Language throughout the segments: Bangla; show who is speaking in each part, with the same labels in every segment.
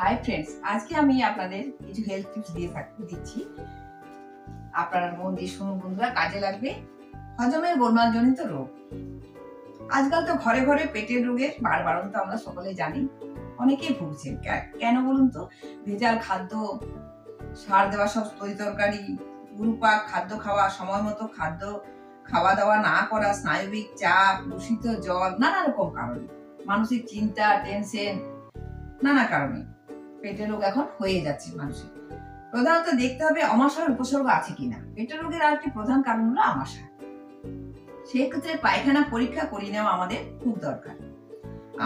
Speaker 1: হাই ফ্রেন্ডস, আজকে আমি আপনাদের কিছু হেলথ টিপস দিচ্ছি। আপনারা মন দিয়ে শুনুন বন্ধুরা, কাজে লাগবে। হজমের গোলমাল জনিত রোগ। আজকাল তো ঘরে ঘরে পেটের রোগের বাড়বাড়ন্ত আমরা সকলে জানি। অনেকেই ভুগছেন। কেন বলুন তো? ভেজাল খাদ্য, সার দেওয়া সব তরিতরকারি, গুরুপাক খাদ্য খাওয়া, সময় মতো খাদ্য খাওয়া দাওয়া না করা, স্নায়বিক চাপ, দূষিত জল, নানা রকম কারণে, মানসিক চিন্তা, টেনশন, নানা কারণে পেটের রোগ এখন হয়ে যাচ্ছে মানুষের। প্রধানত দেখতে হবে আমাশয়ের উপসর্গ আছে কিনা। পেটের রোগের আরেকটি প্রধান কারণ হলো আমাশয়। সেক্ষেত্রে পায়খানা পরীক্ষা করে নেওয়া আমাদের খুব দরকার।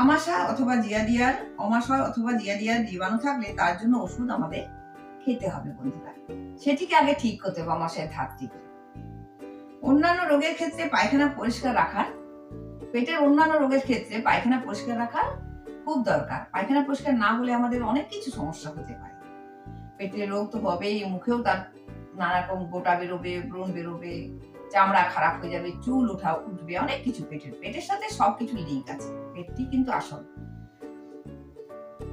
Speaker 1: আমাশয় অথবা জিয়াডিয়ার জীবাণু থাকলে তার জন্য ওষুধ আমাদের খেতে হবে বন্ধুরা। সেটিকে আগে ঠিক করতে হবে আমাশয়ের ধাপটিকে। অন্যান্য রোগের ক্ষেত্রে পায়খানা পরিষ্কার রাখার, পেটের অন্যান্য রোগের ক্ষেত্রে পায়খানা পরিষ্কার রাখার খুব দরকার। পায়খানা পরিষ্কার না হলে আমাদের অনেক কিছু সমস্যা হতে পারে। পেটের রোগ তো হবেই, মুখেও তার নানা রকম গোটা বেরোবে, ব্রণ বেরোবে, চামড়া খারাপ হয়ে যাবে, চুল উঠবে, অনেক কিছু। পেটের সাথে সবকিছু লিঙ্ক আছে। পেটটি কিন্তু আসল।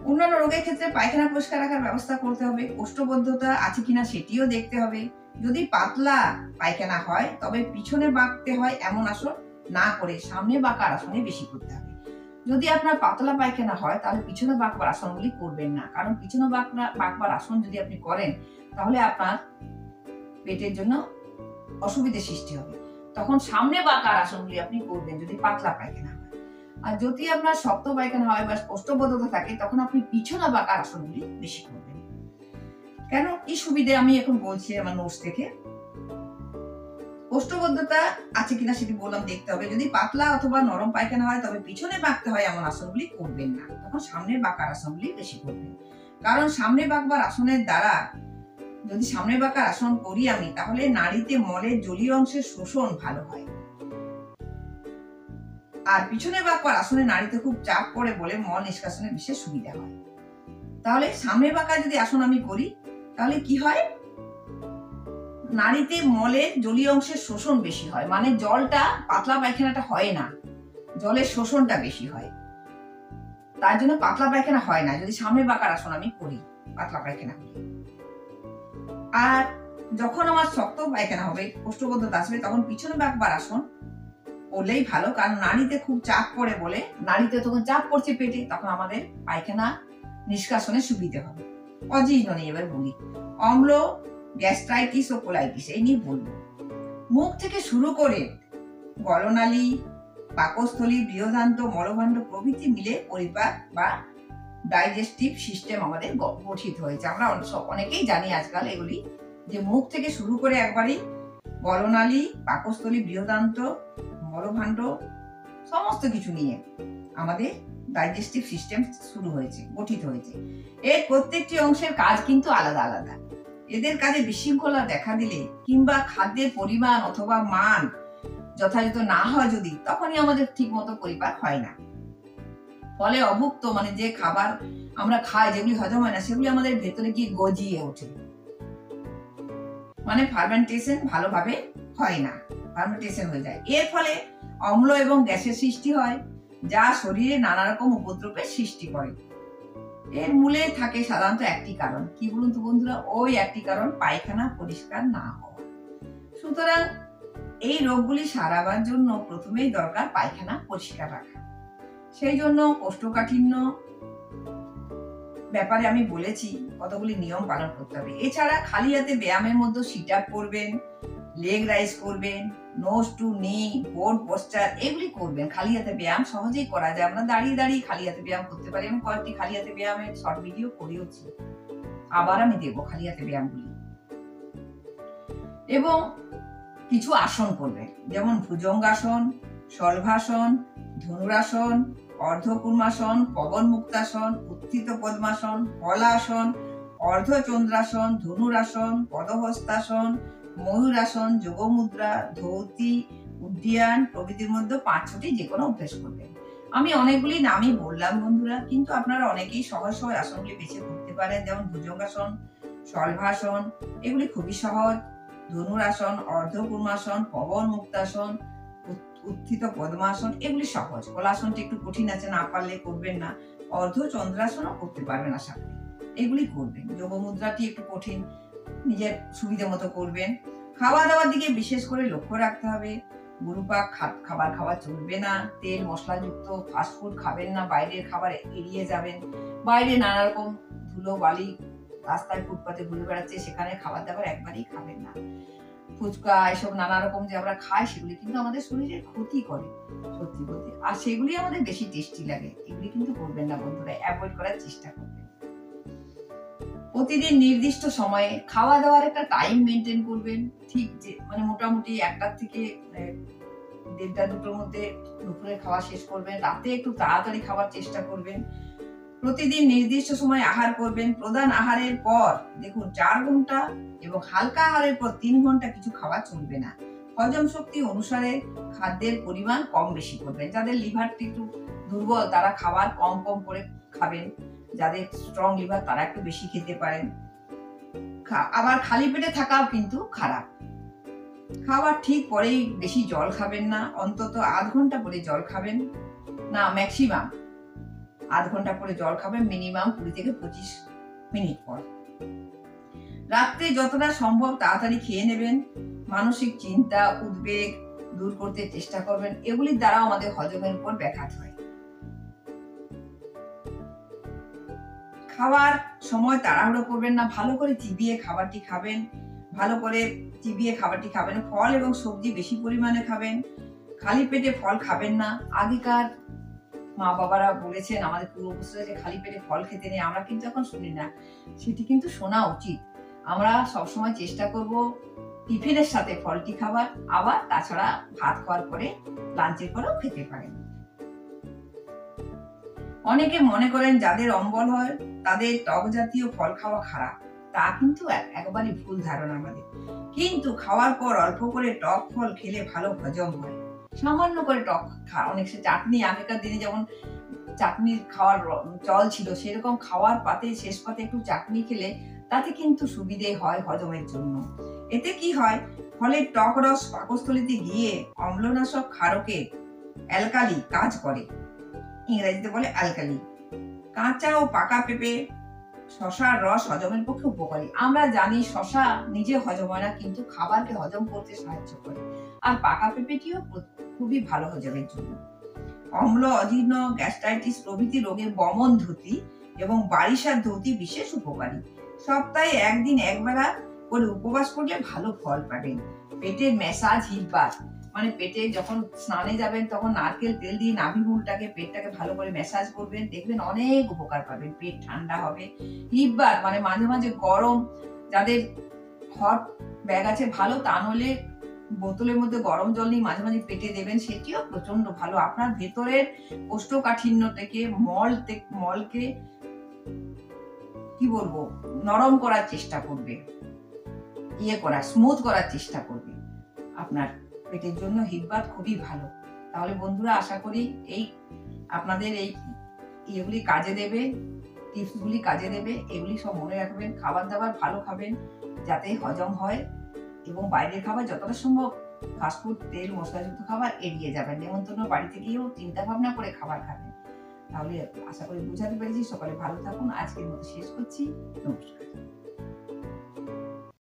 Speaker 1: অন্যান্য রোগের ক্ষেত্রে পায়খানা পরিষ্কার রাখার ব্যবস্থা করতে হবে। কোষ্ঠবদ্ধতা আছে কিনা সেটিও দেখতে হবে। যদি পাতলা পায়খানা হয় তবে পিছনে বাঁকতে হয় এমন আসন না করে সামনে বাঁকার আসনে বেশি করতে হবে। যদি আপনার পাতলা পায়খানা হয় তাহলে পিছনে বাঁকবার আসনগুলি করবেন না, কারণ পিছনে বাঁকবার আসন যদি আপনি করেন তাহলে আপনার পেটের জন্য অসুবিধা সৃষ্টি হবে। তখন সামনে বাঁকার আসনগুলি আপনি করবেন যদি পাতলা পায়খানা হয়। আর যদি আপনার শক্ত পায়খানা হয় বা কোষ্ঠবদ্ধতা থাকে তখন আপনি পিছনে বাঁকার আসনগুলি বেশি করবেন। কেন, কি সুবিধে আমি এখন বলছি আমার নোটস থেকে। কোষ্ঠবদ্ধতা আছে কিনা সেটি বললাম, দেখতে হবে। যদি পাতলা অথবা নরম পায়খানা হয় তবে পিছনে বাঁকতে হয় এমন আসনগুলি করবেন না, তখন সামনে বাঁকার আসনগুলি বেশি করবেন। কারণ সামনে বাঁকবার আসনের দ্বারা, যদি সামনে বাঁকার আসন করি আমি, তাহলে নাড়িতে মলের জলীয় অংশের শোষণ ভালো হয়। আর পিছনে বাঁকবার আসনে নাড়িতে খুব চাপ পড়ে বলে মল নিষ্কাশনে বিশেষ সুবিধা হয়। তাহলে সামনে বাঁকা যদি আসন আমি করি তাহলে কি হয়, নাড়িতে মলের জলীয় অংশের শোষণ বেশি হয়, মানে জলটা, পাতলা পায়খানাটা হয় না, জলের শোষণটা বেশি হয়। তার জন্য পাতলা পায়খানা হয় না যদি সামনে বাঁকার আসন আমি করি, পাতলা পায়খানা করি। আর যখন আমার শক্ত পায়খানা হবে, কোষ্ঠবদ্ধতা আসবে, তখন পিছনে বাঁকবার আসন করলেই ভালো। কারণ নাড়িতে খুব চাপ পড়ে বলে, নাড়িতে তখন চাপ পড়ছে পেটে, তখন আমাদের পায়খানা নিষ্কাশনে সুবিধা হবে। অজিহ্ন নিয়ে এবার বলি। অম্ল, গ্যাস্ট্রাইটিস ও কোলাইটিস এই নিয়ে বলবো। মুখ থেকে শুরু করে গলনালী, পাকস্থলী, বৃহদান্ত, মলভাণ্ড প্রভৃতি মিলে পরিপাক বা ডাইজেস্টিভ সিস্টেম আমাদের গঠিত হয়েছে। আমরা অনেকেই জানি আজকাল এগুলি, যে মুখ থেকে শুরু করে একবারই গলনালী, পাকস্থলী, বৃহদান্ত, মলভাণ্ড সমস্ত কিছু নিয়ে আমাদের ডাইজেস্টিভ সিস্টেম শুরু হয়েছে, গঠিত হয়েছে। এর প্রত্যেকটি অংশের কাজ কিন্তু আলাদা আলাদা। এদের কাজে বিশৃঙ্খলা দেখা দিলে কিংবা খাদ্যের পরিমাণ অথবা মান যথাযথ না হয় যদি, তখনই আমাদের ঠিক মতো পরিপাক হয় না। ফলে অভুক্ত, মানে যে খাবার আমরা খাই যেগুলি হজম হয় না, সেগুলি আমাদের ভেতরে গিয়ে গজিয়ে ওঠে, মানে ফার্মেন্টেশন ভালোভাবে হয় না, ফার্মেন্টেশন হয়ে যায়। এর ফলে অম্ল এবং গ্যাসের সৃষ্টি হয়, যা শরীরে নানা রকম উপদ্রবের সৃষ্টি করে। এর মূলে থাকে সাধারণত একটি কারণ, কি বলুন তো বন্ধুরা? ওই একটি কারণ, পায়খানা পরিষ্কার না হওয়া। সুতরাং এই রোগগুলি সারাবার জন্য প্রথমেই দরকার পায়খানা পরিষ্কার রাখা। সেই জন্য কোষ্ঠকাঠিন্য ব্যাপারে আমি বলেছি কতগুলি নিয়ম পালন করতে হবে। এছাড়া খালি হাতে ব্যায়ামের মধ্যে সিট আপ করবেন, লেগ রাইজ করবেন, নোজ টু নি, বোর্ড পোস্টার এগুলি করবেন। খালি হাতে ব্যায়াম সহজেই করা যায়, আমরা দাঁড়িয়ে দাঁড়িয়ে খালি হাতে ব্যায়াম করতে পারি। আমি কয়েকটি খালি হাতে ব্যায়ামের শর্ট ভিডিও করেওছি, আবার আমি দেবো খালি হাতে ব্যায়ামগুলি। এবং কিছু আসন করবেন, যেমন ভুজঙ্গাসন, শলভাসন, ধনুরাসন, অর্ধকুর্মাসন, পবন মুক্তাসন, উত্থিত পদ্মাসন, হলাসন, অর্ধচন্দ্রাসন, ধনুরাসন, পদহস্তাসন, ময়ূরাসন, যোগমুদ্রা, ধৌতি, উড্ডিয়ান প্রভৃতির মধ্যে 5-6টি যে কোনো অভ্যাস করবেন। আমি অনেকগুলি নামই বললাম বন্ধুরা, কিন্তু আপনারা অনেকেই সহজ সহজ আসনগুলি বেছে করতে পারেন। যেমন ভুজঙ্গাসন, শলভাসন এগুলি খুবই সহজ, ধনুরাসন, অর্ধকুর্মাসন, পবন মুক্তাসন, উত্থিত পদ্মাসন এগুলি সহজ। হলাসনটি একটু কঠিন আছে, না পারলে করবেন না। অর্ধচন্দ্রাসনও করতে পারবেন আশা করি। এগুলি করবেন। যোগ মুদ্রাটি একটু কঠিন, নিজের সুবিধা মতো করবেন। খাওয়া দাওয়ার দিকে বিশেষ করে লক্ষ্য রাখতে হবে। গুরুপাক খাবার খাওয়া চলবে না। তেল মশলাযুক্ত ফাস্টফুড খাবেন না, বাইরের খাবার এড়িয়ে যাবেন। বাইরে নানা রকম ধুলো বালি রাস্তায় ফুটপাতে ঘুরে বেড়াচ্ছে, সেখানে খাবার দাবার একবারেই খাবেন না। ফুচকা এসব নানা রকম যে আমরা খাই, সেগুলি কিন্তু আমাদের শরীরে ক্ষতি করে সত্যি বলতে, আর সেগুলি আমাদের বেশি টেস্টি লাগে। এগুলি কিন্তু করবেন না বন্ধুরা, অ্যাভয়েড করার চেষ্টা করবেন। প্রতিদিন নির্দিষ্ট সময়ে খাওয়া দাওয়ার একটা টাইম মেনটেন করবেন। ঠিক যে মোটামুটি 1টা থেকে 1:30 2টোর মধ্যে দুপুরে খাওয়া শেষ করবেন। রাতে একটু তাড়াতাড়ি খাওয়ার চেষ্টা করবেন। প্রতিদিন নির্দিষ্ট সময়ে আহার করবেন। প্রধান আহারের পর দেখুন 4 ঘন্টা এবং হালকা আহারের পর 3 ঘন্টা কিছু খাওয়া চলবে না। হজম শক্তি অনুসারে খাদ্যের পরিমাণ কম বেশি করবেন। যাদের লিভারটি একটু দুর্বল তারা খাবার কম কম করে খাবেন। যাদের স্ট্রং লিভার তারা একটু বেশি খেতে পারেন। আবার খালি পেটে থাকাও কিন্তু খারাপ। খাবার ঠিক পরেই বেশি জল খাবেন না। অন্তত আধ ঘন্টা পরে জল খাবেন না, ম্যাক্সিমাম আধ ঘন্টা পরে জল খাবেন, মিনিমাম 20 থেকে 25 মিনিট পর। রাত্রে যতটা সম্ভব তাড়াতাড়ি খেয়ে নেবেন। মানসিক চিন্তা উদ্বেগ দূর করতে চেষ্টা করবেন। এগুলির দ্বারা আমাদের হজমের উপর ব্যাঘাত হয়। খাওয়ার সময় তাড়াহুড়ো করবেন না। ভালো করে চিবিয়ে খাবারটি খাবেন। ফল এবং সবজি বেশি পরিমাণে খাবেন। খালি পেটে ফল খাবেন না। আগেকার মা বাবারা বলেছেন আমাদের পূর্বপুরুষরা যে খালি পেটে ফল খেতে নেই, আমরা কিন্তু এখন শুনি না। সেটি কিন্তু শোনা উচিত। আমরা সবসময় চেষ্টা করব টিফিনের সাথে ফলটি খাবার, আবার তাছাড়া ভাত খাওয়ার পরে লাঞ্চের পরেও খেতে পারেন। অনেকে মনে করেন যাদের অম্বল হয় তাদের টক জাতীয় ফল খাওয়া খারাপ। তা কিন্তু একেবারে ভুল ধারণা আমাদের। কিন্তু খাওয়ার পর অল্প করে টক ফল খেলে ভালো হজম হয়। সামান্য করে টক অনেক চাটনি, আগেকার দিনে যেমন চাটনির খাওয়ার চল ছিল, সেরকম খাওয়ার পাতে শেষ পাতে একটু চাটনি খেলে তাতে কিন্তু সুবিধে হয় হজমের জন্য। এতে কি হয়, ফলের টক রস পাকস্থলীতে গিয়ে অম্লনাশক ক্ষারকে অ্যালকালি কাজ করে, ইংরেজিতে বলে অ্যালকালি। কাঁচা ও পাকা পেঁপে শশার রস হজমের পক্ষে উপকারী। আমরা জানি শশা নিজে হজম হয় না, কিন্তু খাবারকে হজম করতে সাহায্য করে। আর পাকা পেঁপেটিও খুবই ভালো হজমের জন্য। অম্ল, অজীর্ণ, গ্যাস্ট্রাইটিস প্রভৃতি রোগে বমন ধুতি এবং বারিশার ধুতি বিশেষ উপকারী। সপ্তাহে একদিন একবেলা করে উপবাস করলে ভালো ফল পাবেন। পেটের ম্যাসাজ, হিটবাথ, পেটে যখন স্নানে যাবেন তখন নারকেল তেল দিয়ে নাভিমূলটাকে পেটটাকে ভালো করে ম্যাসাজ করবেন, দেখবেন অনেক উপকার পাবেন। পেট ঠান্ডা হবে। হিটবাথ মাঝে মাঝে গরম, যাদের হট ব্যাগ আছে ভালো, তা নইলে বোতলের মধ্যে গরম জল নিয়ে মাঝে মাঝে পেটে দেবেন, সেটিও প্রচন্ড ভালো। আপনার ভেতরের কোষ্ঠকাঠিন্য থেকে মলকে নরম করার চেষ্টা করবে, স্মুথ করার চেষ্টা করবে। আপনার পেটের জন্য হিটবাথ খুবই ভালো। তাহলে বন্ধুরা, আশা করি আপনাদের এগুলি কাজে দেবে, টিপসগুলি কাজে দেবে। এগুলি সব মনে রাখবেন। খাবার দাবার ভালো খাবেন যাতে হজম হয়, এবং বাইরের খাবার যতটা সম্ভব ফাস্টফুড, তেল মশলাযুক্ত খাবার এড়িয়ে যাবেন। নেমন্তন্ন বাড়িতে গিয়েও চিন্তা ভাবনা করে খাবার খাবেন। তাহলে আশা করি বুঝাতে পেরেছি। সকালে ভালো থাকুন। আজকের মতো শেষ করছি। নমস্কার।